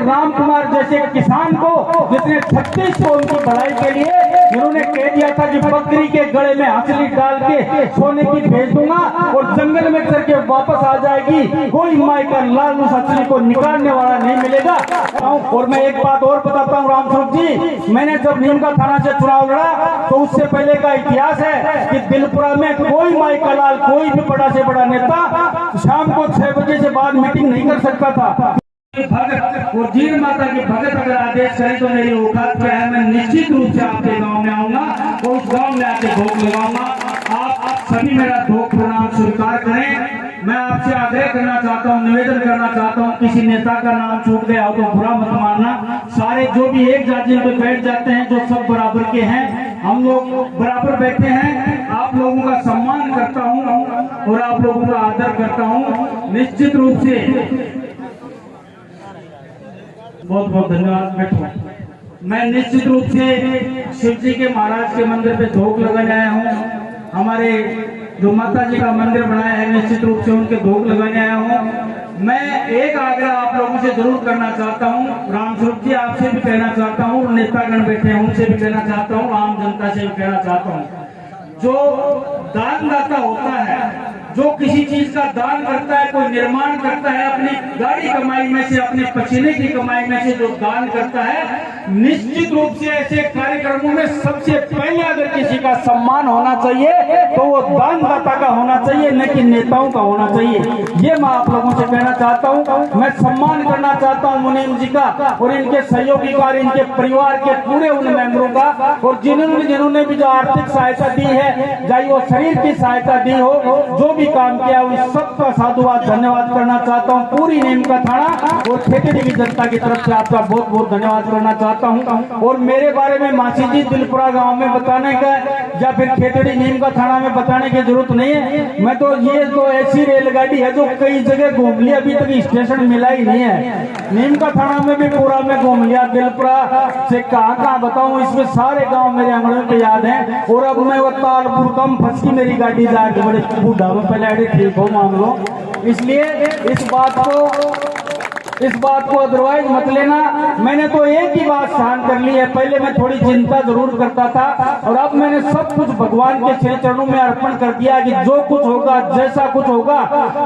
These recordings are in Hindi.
राम कुमार जैसे किसान को, जिसने 36 को उनकी भलाई के लिए जिन्होंने कह दिया था कि बकरी के गले में हंसली डाल के सोने की भेज दूंगा और जंगल में करके वापस आ जाएगी, कोई माई का लाल उस हंसली को निकालने वाला नहीं मिलेगा। और मैं एक बात और बताता हूँ रामस्वरूप जी, मैंने जब नीमका थाना से चुनाव लड़ा तो उससे पहले का इतिहास है कि दिलपुरा में कोई माई का लाल, कोई भी बड़ा से बड़ा नेता शाम को 6 बजे से बाद मीटिंग नहीं कर सकता था। भगत और जीर माता की भगत अगर आदेश करें तो मेरी औकात क्या है, मैं निश्चित रूप से आपके गांव में आऊंगा और उस गांव में आके भोग लगाऊंगा। आप सभी मेरा भोग प्रणाम स्वीकार करें। मैं आपसे आग्रह करना चाहता हूं, निवेदन करना चाहता हूं, किसी नेता का नाम छूट गया हो तो बुरा मत मानना। सारे जो भी एक जाति पे बैठ जाते हैं, जो सब बराबर के हैं, हम लोग बराबर बैठे हैं। आप लोगों का सम्मान करता हूं और आप लोगों का आदर करता हूं। निश्चित रूप से बहुत बहुत धन्यवाद। बैठो। मैं निश्चित रूप से शिव जी के महाराज के मंदिर पे धोख लगाने आया हूँ। हमारे जो माता जी का मंदिर बनाया है, निश्चित रूप से उनके धोख लगाने आया हूँ। मैं एक आग्रह आप लोगों से जरूर करना चाहता हूँ, रामस्वरूप जी आपसे भी कहना चाहता हूँ, नेतागण बैठे हैं उनसे भी कहना चाहता हूँ, आम जनता से भी कहना चाहता हूँ। जो दानदाता होता है, जो किसी चीज का दान करता है, कोई निर्माण करता है, अपनी गाड़ी कमाई में से, अपने पसीने की कमाई में से जो दान करता है, निश्चित रूप से ऐसे कार्यक्रमों में सबसे पहले अगर किसी का सम्मान होना चाहिए तो वो दानदाता का होना चाहिए, न कि नेताओं का होना चाहिए। ये मैं आप लोगों से कहना चाहता हूँ। मैं सम्मान करना चाहता हूँ मुनीम जी का और इनके सहयोगी का, इनके परिवार के पूरे उन मेंबरों का, और जिन्होंने भी जो आर्थिक सहायता दी है, चाहे वो शरीर की सहायता दी हो, जो भी काम किया उस सबका साधुवाद धन्यवाद करना चाहता हूँ। पूरी नीमका थाना और खेतड़ी की जनता की तरफ से आपका बहुत बहुत धन्यवाद करना चाहता हूँ। और मेरे बारे में मासी जी दिलपुरा गांव में बताने का या फिर खेतड़ी नीमका थाना में बताने की जरूरत नहीं है। मैं तो ये तो ऐसी रेलगाड़ी है जो कई जगह घूम लिया, अभी तक स्टेशन मिला ही नहीं है। नीमका थाना में भी पूरा में घूम लिया, दिलपुरा से कहाँ बताऊँ, इसमें सारे गाँव मेरे आंगनों पे याद है। और अब मैं वो तालपुर कम फंसी मेरी गाड़ी जाके बड़े बूढ़ा में पहले ठीक हो मान लो, इसलिए इस बात को अदरवाइज मत लेना। मैंने तो एक ही बात सहन कर ली है, पहले मैं थोड़ी चिंता जरूर करता था और अब मैंने सब कुछ भगवान के श्री चरणों में अर्पण कर दिया कि जो कुछ होगा, जैसा कुछ होगा,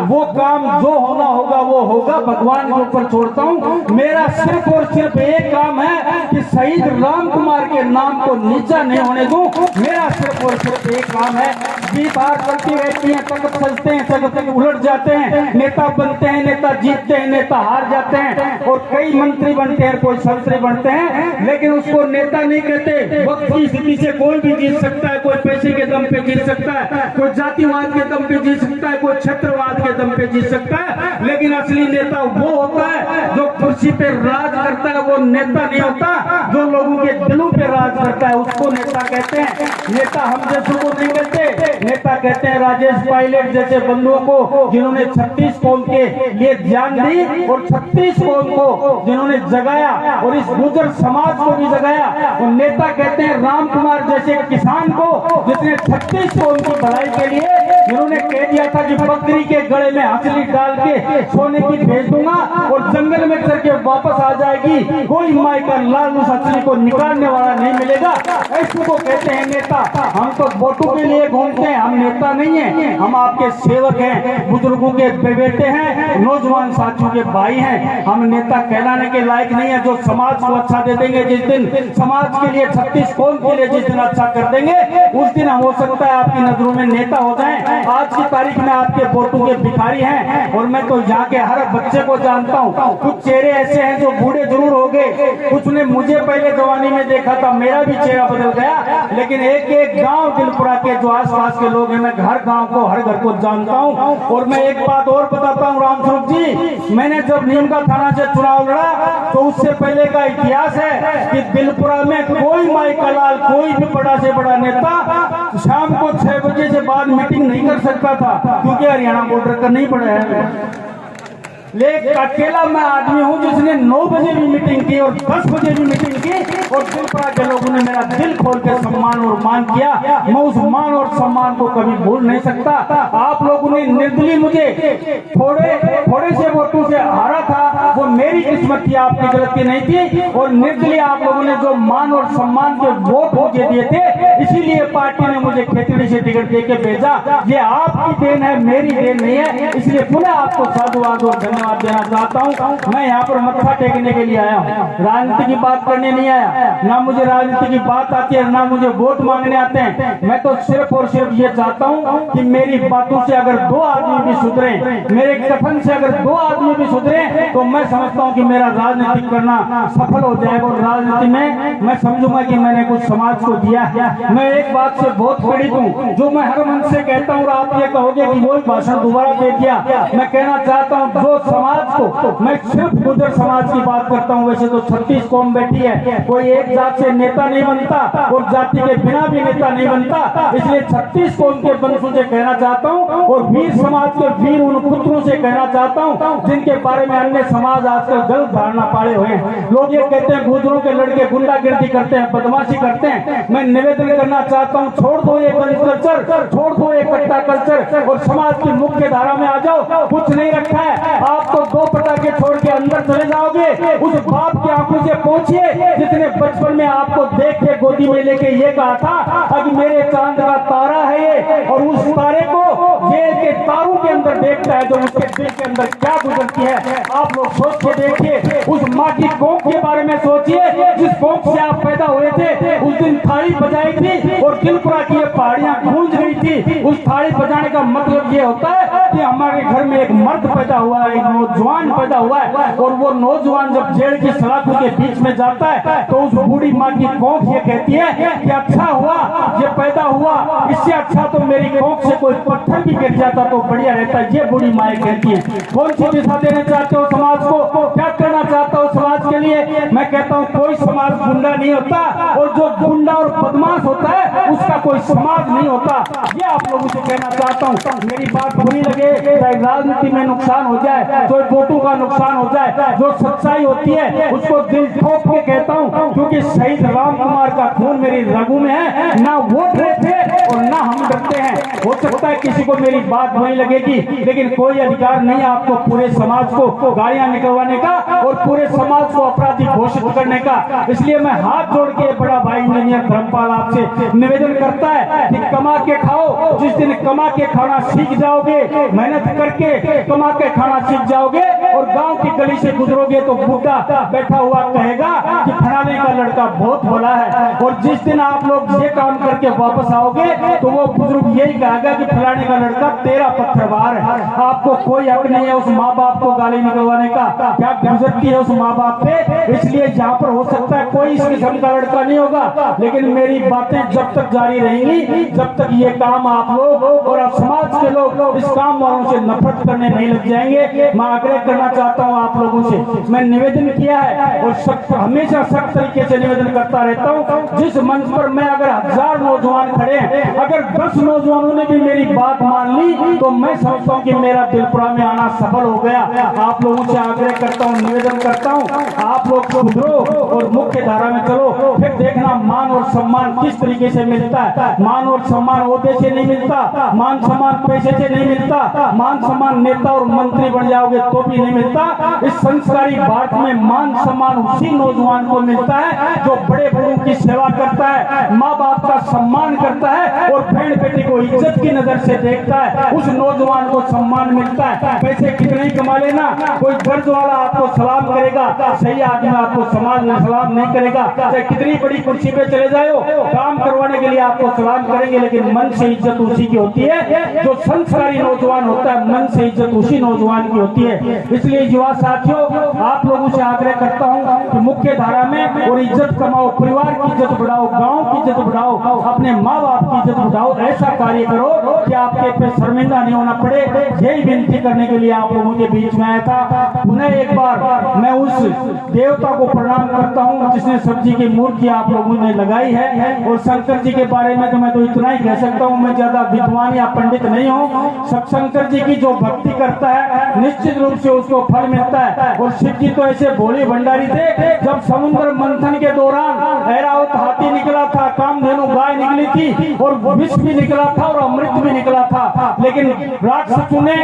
वो काम जो होना होगा वो होगा, भगवान के ऊपर छोड़ता हूँ। मेरा सिर्फ और सिर्फ एक काम है कि शहीद राम कुमार के नाम को नीचा नहीं होने दूं। मेरा सिर्फ और सिर्फ एक काम है। जीत हार चलती रहती है, तकत चलते हैं, तकत उलट जाते हैं, नेता बनते हैं, नेता जीतते हैं, नेता हार जाते हैं, और कई मंत्री बनते हैं, कोई संतरी बनते हैं, लेकिन उसको नेता नहीं कहते। वक्त की स्थिति से कोई भी जीत सकता है, कोई पैसे के दम पे जीत सकता है, कोई जातिवाद के दम पे जीत सकता है, कोई क्षेत्रवाद के दम पे जीत सकता है, लेकिन असली नेता वो होता है जो कुर्सी पे राज करता है। वो नेता नहीं होता जो लोगों के दिलों पे राज करता है, उसको नेता कहते हैं। नेता हम जैसे को नहीं कहते, नेता कहते हैं राजेश पायलट जैसे बंधुओं को जिन्होंने 36 कौम के लिए जान दी और 36 कौम को जिन्होंने जगाया और इस गुर्जर समाज को भी जगाया। और नेता कहते हैं राम कुमार जैसे किसान को, जिसने 36 कौम की भलाई के लिए जिन्होंने कह दिया था कि बकरी के गले में हंसली डाल के सोने की भेज दूंगा और जंगल में करके वापस आ जाएगी, कोई माई का लाल उस हंसली को निकालने वाला नहीं मिलेगा। ऐसे को कहते हैं नेता। हम तो वोटों के लिए घूमते हैं, हम नेता नहीं है, हम आपके सेवक हैं, बुजुर्गों के बेटे हैं, नौजवान साथियों के भाई हैं। हम नेता कहलाने के लायक नहीं है। जो समाज को अच्छा दे देंगे, जिस दिन समाज के लिए 36 कौम के लिए जिस दिन अच्छा कर देंगे, उस दिन हो सकता है आपकी नजरों में नेता हो जाएं। आज की तारीख में आपके वोटों के भिखारी हैं। और मैं तो यहाँ के हर बच्चे को जानता हूँ। कुछ चेहरे ऐसे हैं जो बूढ़े जरूर हो गए, कुछ ने मुझे पहले जवानी में देखा था, मेरा भी चेहरा बदल गया, लेकिन एक एक गांव दिलपुरा के जो आसपास के लोग हैं, मैं हर गांव को, हर घर को जानता हूं। और मैं एक बात और बताता हूं रामस्वरूप जी, मैंने जब नीमका थाना से चुनाव लड़ा तो उससे पहले का इतिहास है कि दिलपुरा में कोई माई का लाल, कोई भी बड़ा से बड़ा नेता शाम को 6 बजे से बाद मीटिंग नहीं कर सकता था, क्योंकि हरियाणा बॉर्डर करना ही पड़ा है। लेकिन अकेला मैं आदमी हूं जिसने हमने 9 बजे भी मीटिंग की और 10 बजे भी मीटिंग की और दिलपरा के लोगों ने मेरा दिल खोल के सम्मान और मान किया। मैं उस मान और सम्मान को कभी भूल नहीं सकता। आप लोगों ने निर्दलीय मुझे थोड़े से वोटों से हारा था, वो मेरी किस्मत थी, आपकी गलती नहीं थी। और निर्दलीय आप लोगों ने जो मान और सम्मान के वोट मुझे दिए थे, इसीलिए पार्टी ने मुझे खेतड़ी से टिकट देके भेजा। ये आपकी देन है, मेरी देन नहीं है। इसलिए पुनः आपको साधुवाद और धन्यवाद देना चाहता हूँ। मैं यहाँ पर मत्था टेकने के लिए आया हूँ, राजनीति की बात करने नहीं आया। ना मुझे राजनीति की बात आती है, ना मुझे वोट मांगने आते हैं। मैं तो सिर्फ और सिर्फ ये चाहता हूँ कि मेरी बातों से अगर 2 आदमी भी सुधरे, मेरे कथन से अगर 2 आदमी भी सुधरे, तो मैं समझता हूँ कि मेरा राजनीति करना सफल हो जाएगा। और राजनीति में मैं समझूंगा कि मैंने कुछ समाज को दिया है। मैं एक बात से बहुत पीड़ित हूँ, जो मैं हर मन से कहता हूँ, आप ये कहोगे कि वही भाषण दोबारा दे दिया। मैं कहना चाहता हूँ, जो समाज को, मैं सिर्फ गुर्जर समाज की बात करता हूँ। वैसे तो 36 कौम बैठी है, कोई एक जात से नेता नहीं बनता और जाति के बिना भी नेता नहीं बनता। इसलिए 36 कौम के वंशों से कहना चाहता हूँ और वीर समाज के वीर उन पुत्रों से कहना चाहता हूँ जिनके बारे में अन्य समाज आजकल गलत धारणा पाले हुए हैं। लोग ये कहते हैं गुजरों के लड़के गुंडागिर्दी करते हैं, बदमाशी करते हैं। मैं निवेदन करना चाहता हूँ, छोड़ दो ये गंज कल्चर, छोड़ दो ये कट्टा कल्चर और समाज की मुख्य धारा में आ जाओ। कुछ नहीं रखा है, आप तो 2 पटाखे छोड़ के अंदर चले जाओगे। उस बाप की आंखों से पूछिए जितने बचपन में आपको देख के गोदी में लेके ये कहा था कि मेरे चांद का तारा है ये, और उस तारे को जेल के तारों के अंदर देखता है, जो उसके दिल के अंदर क्या गुजरती है। आप लोग सोच के देखिए, उस माँ की कोख के बारे में सोचिए, जिस कोख से आप पैदा हुए थे। उस दिन थाली बजाई थी और दिलपुरा की ये पहाड़ियां गूंज गई थी। उस थाली बजाने का मतलब ये होता है कि हमारे घर में एक मर्द पैदा हुआ है, एक नौजवान पैदा हुआ है। और वो नौजवान जब जेल की सलाखों के बीच में जाता है, तो उस बूढ़ी माँ की कोख ये कहती है कि अच्छा हुआ ये पैदा हुआ, इससे अच्छा तो मेरी कोख से कोई पत्थर भी गिर जाता तो बढ़िया रहता है। ये बूढ़ी माएँ कहती है। कौन सी दिशा देना चाहते हो समाज को, क्या करना चाहता हो समाज के लिए? मैं कहता हूँ कोई समाज गुंडा नहीं होता, और जो गुंडा और बदमाश होता है उसका कोई समाज नहीं होता। ये आप लोगों से कहना चाहता हूँ। मेरी बात बुरी लगे, चाहे राजनीति में नुकसान हो जाए, चाहे वोटों का नुकसान हो जाए, जो सच्चाई होती है उसको दिल ठोक के कहता हूँ, क्योंकि शहीद राम कुमार का खून मेरी रगों में है। ना वो डरते और ना हम डरते हैं। हो सकता है किसी को मेरी बात नहीं लगेगी, लेकिन कोई अधिकार नहीं आपको पूरे समाज को गालियां निकलवाने का और पूरे समाज को अपराधी घोषित करने का। इसलिए मैं हाथ जोड़ के बड़ा भाई इंजीनियर धर्मपाल आपसे निवेदन करता है कि कमा के खाओ। जिस दिन कमा के खाना सीख जाओगे, मेहनत करके कमा के खाना सीख जाओगे और गांव की गली से गुजरोगे, तो बूढ़ा बैठा हुआ कहेगा कि फलाने का लड़का बहुत भला है। और जिस दिन आप लोग ये काम करके वापस आओगे, तो वो बुजुर्ग यही कहेगा कि फलाने का लड़का तेरा पत्थरबार है। आपको कोई हक नहीं है उस माँ बाप को गाली निकलवाने का। क्या गुजरती है उस माँ बाप पे। इसलिए यहाँ पर हो सकता है कोई इस किस्म का लड़का नहीं होगा, लेकिन मेरी बातें जब तक जारी रहेंगी, जब तक ये काम आप लोग और आप समाज के लोग इस काम वालों से नफरत करने नहीं लग जाएंगे। मैं आग्रह करना चाहता हूँ आप लोगों से, मैं निवेदन किया है और हमेशा सख्त तरीके से निवेदन करता रहता हूँ। जिस मंच पर मैं अगर 1000 नौजवान खड़े हैं, अगर 10 नौजवानों ने भी मेरी बात मान ली, तो मैं समझता हूँ कि मेरा दिलपुरा में आना सफल हो गया। आप लोगों से आग्रह करता हूँ, निवेदन करता हूँ, आप लोग सुधरो और मुख्य धारा में चलो। फिर देखना मान और सम्मान किस तरीके से मिलता है। मान और सम्मान ओहदे से नहीं मिलता, मान सम्मान पैसे से नहीं मिलता, मान सम्मान नेता और मंत्री बन जाओगे तो भी नहीं मिलता। इस संस्कारी भारत में मान सम्मान उसी नौजवान को मिलता है जो बड़े बड़ों की सेवा करता है, माँ बाप का सम्मान करता है और बहन बेटी को इज्जत की नजर से देखता है। उस नौजवान को सम्मान मिलता है। पैसे कितने ही कमा लेना, कोई गर्ज वाला आपको सलाम करेगा, सही आदमी आपको समाज में सलाम नहीं करेगा। चाहे कितनी बड़ी कुर्सी पे चले जाओ, काम करवाने के लिए आपको सलाम करेंगे, लेकिन मन से इज्जत उसी की होती है। जो संस्कारी नौजवान होता है, मन से इज्जत उसी नौजवान की होती है। इसलिए युवा साथियों, आप लोगों से आग्रह करता हूँ, मुख्य धारा में और इज्जत कमाओ, परिवार की इज्जत बढ़ाओ, गांव की इज्जत बढ़ाओ, अपने माँ बाप की इज्जत बढ़ाओ। ऐसा कार्य करो कि आपके पे शर्मिंदा नहीं होना पड़े। यही विनती करने के लिए आप लोगों के बीच में आया था। पुनः एक बार मैं उस देवता को प्रणाम करता हूँ जिसने सब्जी की मूर्ति आप लोगों ने लगाई है। और शंकर जी के बारे में तो मैं तो इतना ही कह सकता हूँ, मैं ज्यादा विद्वान या पंडित नहीं हूँ। शंकर जी की जो भक्ति करता है निश्चित रूप से उसको फल मिलता है। और शिव जी तो ऐसे भोले भंडारी थे, जब समुद्र मंथन के दौरान ऐरावत हाथी निकला था, कामधेनु गाय निकली थी और विष भी निकला था और अमृत भी निकला था, लेकिन राक्षसों ने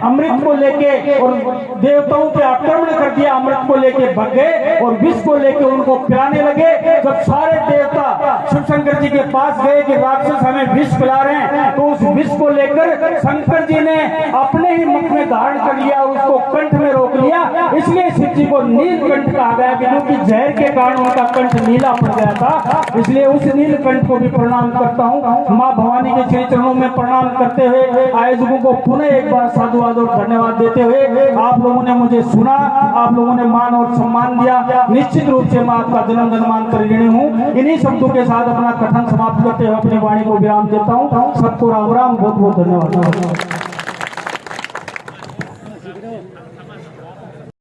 अमृत को लेके और देवताओं पे आक्रमण कर दिया, अमृत को लेके भग गए और विष को लेके उनको पिलाने लगे। जब सारे देवता शिव शंकर जी के पास गए कि राक्षस हमें विष पिला रहे हैं, तो उस विष को लेकर शंकर जी ने अपने ही मुख में धारण कर लिया, उसको कंठ में रोक लिया। इसलिए शिव जी को नीलकंठ कहा गया, क्योंकि जहर के कारण उनका कंठ नीला पड़ गया था। इसलिए उस नीलकंठ को भी प्रणाम करता हूँ। माँ भवानी के श्री चरणों में प्रणाम करते हुए आयोजकों को पुनः एक बार साधुवाद और धन्यवाद देते हुए, आप लोगों ने मुझे सुना, आप लोगों ने मान और सम्मान दिया, निश्चित रूप से मैं आपका जन्म धन्यवाद कर ऋणी हूँ। इन्हीं शब्दों के साथ अपना कथन समाप्त करते हुए अपनी वाणी को विराम देता हूँ। सबको राम राम, बहुत बहुत धन्यवाद।